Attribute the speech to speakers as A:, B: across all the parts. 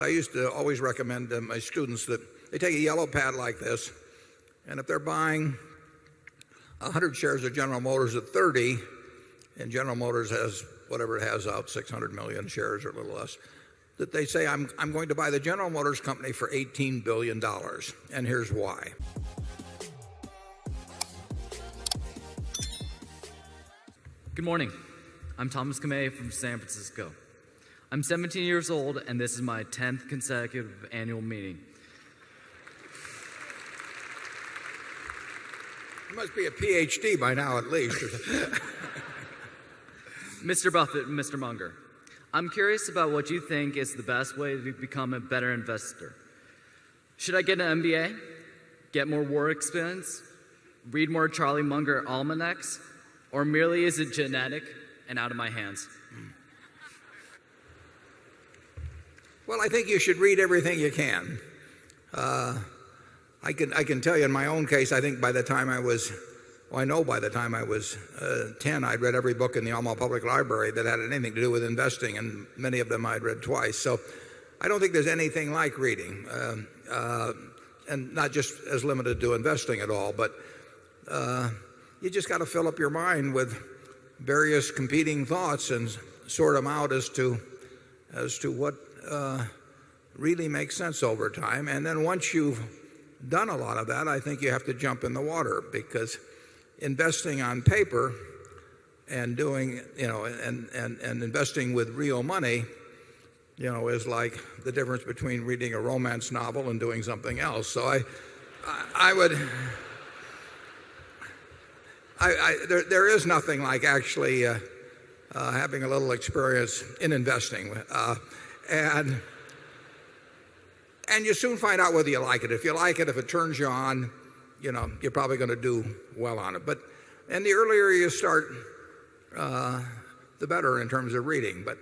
A: I used to always recommend to my students that they take a yellow pad like this, and if they're buying 100 shares of General Motors at 30, and General Motors has whatever it has out, 600 million shares or a little less, that they say, I'm going to buy the General Motors company for $18 billion, and here's why.
B: Good morning. I'm Thomas Kamei from San Francisco. I'm 17 years old, and this is my 10th consecutive annual meeting.
A: You must be a PhD by now at least.
B: Mr. Buffett and Mr. Munger, I'm curious about what you think is the best way to become a better investor. Should I get an MBA? Get more war experience? Read more Charlie Munger almanacs? Or merely is it genetic and out of my hands?
A: Well, I think you should read everything you can. I can tell you in my own case, I think by the time I was, I know by the time I was 10, I'd read every book in the Alma Public Library that had anything to do with investing, and many of them I'd read twice. So I don't think there's anything like reading, and not just as limited to investing at all, but you just got to fill up your mind with various competing thoughts and sort them out as to what really makes sense over time. And then once you've done a lot of that, I think you have to jump in the water, because investing on paper and doing, and investing with real money, is like the difference between reading a romance novel and doing something else. So there is nothing like actually having a little experience in investing. And you soon find out whether you like it. If you like it, if it turns you on, you're probably going to do well on it. And the earlier you start, the better in terms of reading. But,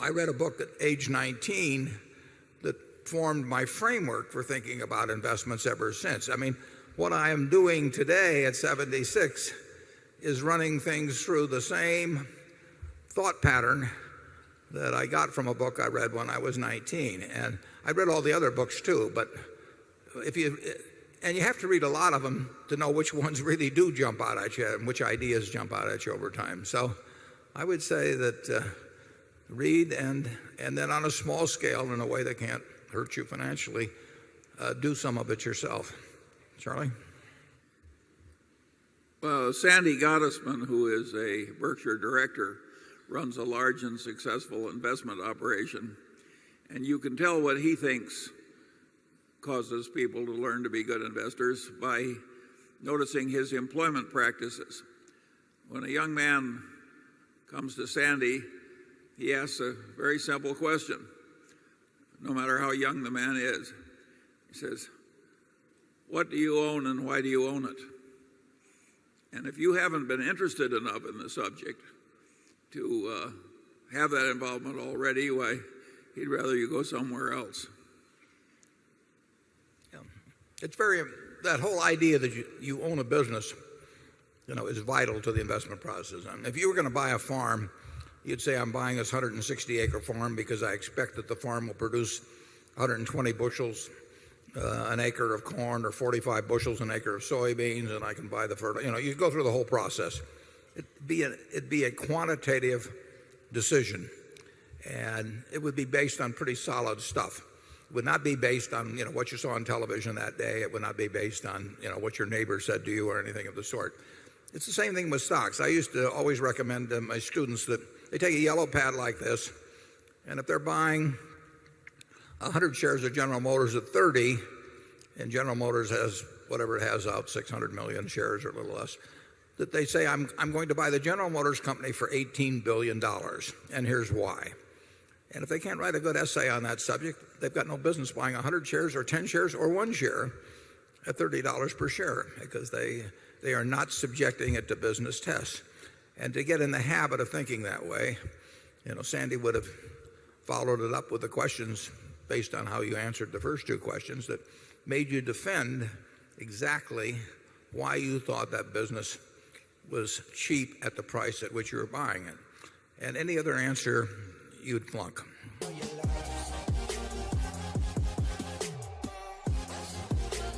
A: I read a book at age 19 that formed my framework for thinking about investments ever since. I mean, what I am doing today at 76 is running things through the same thought pattern that I got from a book I read when I was 19. And I read all the other books too, but you have to read a lot of them to know which ones really do jump out at you and which ideas jump out at you over time. So I would say that read and then on a small scale in a way that can't hurt you financially, do some of it yourself. Charlie?
C: Well, Sandy Gottesman, who is a Berkshire director, runs a large and successful investment operation. And you can tell what he thinks causes people to learn to be good investors by noticing his employment practices. When a young man comes to Sandy, he asks a very simple question, no matter how young the man is. He says, "What do you own and why do you own it?" And if you haven't been interested enough in the subject to have that involvement already, why, he'd rather you go somewhere else.
A: Yeah. That whole idea that you own a business, is vital to the investment process. I mean, if you were going to buy a farm, you'd say, I'm buying this 160-acre farm because I expect that the farm will produce 120 bushels an acre of corn, or 45 bushels an acre of soybeans, and I can buy the fertilizer. You go through the whole process. It'd be a quantitative decision, and it would be based on pretty solid stuff. It would not be based on what you saw on television that day. It would not be based on what your neighbor said to you or anything of the sort. It's the same thing with stocks. I used to always recommend to my students that they take a yellow pad like this, and if they're buying 100 shares of General Motors at 30, and General Motors has whatever it has out, 600 million shares or a little less, that they say, I'm going to buy the General Motors company for $18 billion, and here's why. And if they can't write a good essay on that subject, they've got no business buying 100 shares or 10 shares or 1 share at $30 per share, because they are not subjecting it to business tests. And to get in the habit of thinking that way, Sandy would have followed it up with the questions based on how you answered the first two questions that made you defend exactly why you thought that business was cheap at the price at which you were buying it. And any other answer, you'd flunk.